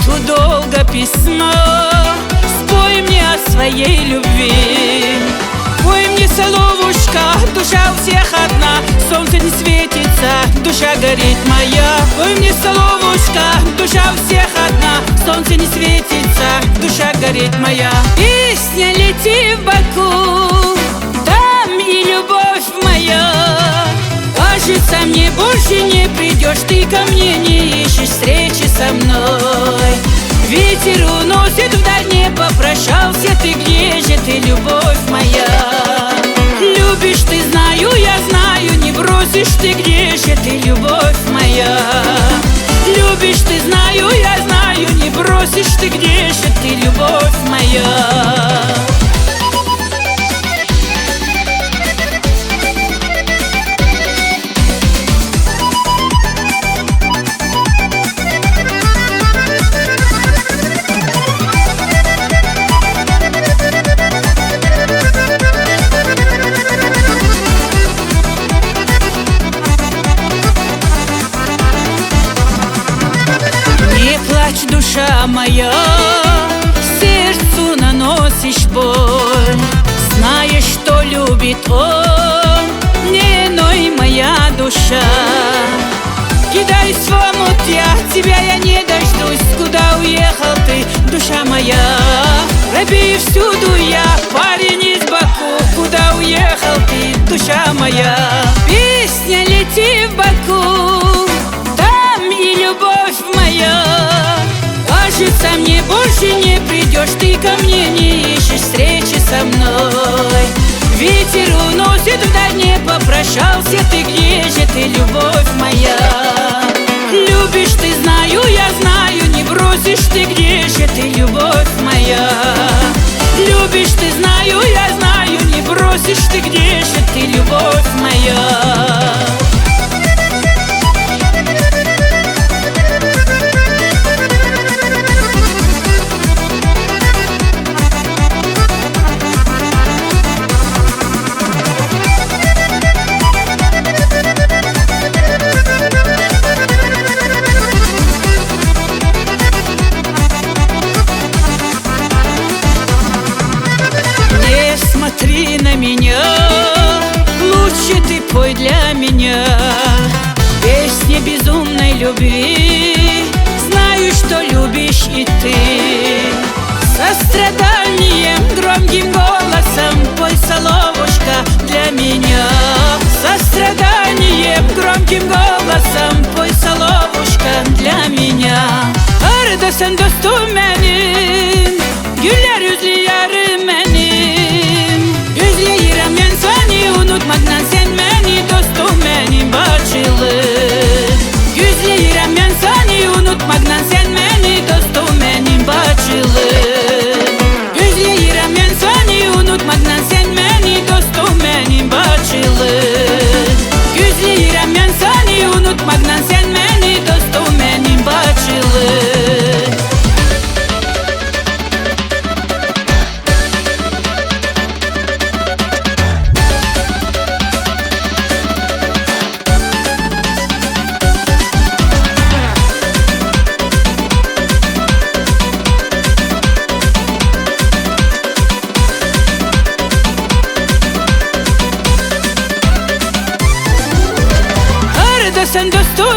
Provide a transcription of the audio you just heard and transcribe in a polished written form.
пишу долго письмо. Спой мне о своей любви. Пой мне, соловушка, душа у всех одна. Солнце не светится, душа горит моя. Пой мне, соловушка, душа у всех одна. Солнце не светится, душа горит моя. Песня лети в Баку, там и любовь моя. Кажется, мне больше не придешь, ты ко мне не ищешь встречи со мной. Ветер уносит вдаль, не попрощался ты, где же ты, любовь моя? Любишь ты, знаю, я знаю, не бросишь ты, где же ты, любовь моя? Любишь ты, знаю, я знаю, не бросишь ты, где же ты, любовь моя? Душа моя, сердцу наносишь боль. Знаешь, что любит он, не иной моя душа. Кидаюсь в омут я, тебя я не дождусь. Куда уехал ты, душа моя? Робею всюду я, парень из Баку. Куда уехал ты, душа моя? Песня лети в Баку, там и любовь моя. Кажется, мне больше не придешь, ты ко мне не ищешь встречи со мной. Ветер уносит вдаль, не попрощался ты, где же ты, любовь моя? Любишь ты, знаю, я знаю, не бросишь ты, где же ты, любовь моя? Любишь ты, знаю, я знаю, не бросишь ты, где же ты, любовь моя? Смотри на меня, лучше ты пой для меня песни безумной любви. Знаю, что любишь и ты. Состраданием, громким голосом пой, соловушка, для меня. Состраданием, громким голосом пой, соловушка, для меня. Ardasın dostum benim, güller yüzlü yarım benim. Gözleyirəm mən səni, unutmaqdan sən məni, dostum mənim bağışlı. Gözleyirəm mən səni, unutmaqdan sən məni, dostum mənim bağışlı. Gözleyirəm mən səni, unutmaqdan sən məni, dostum mənim bağışlı. Gözleyirəm mən səni, unutmaqdan sən məni, dostum mənim bağışlı. Ardasın dostum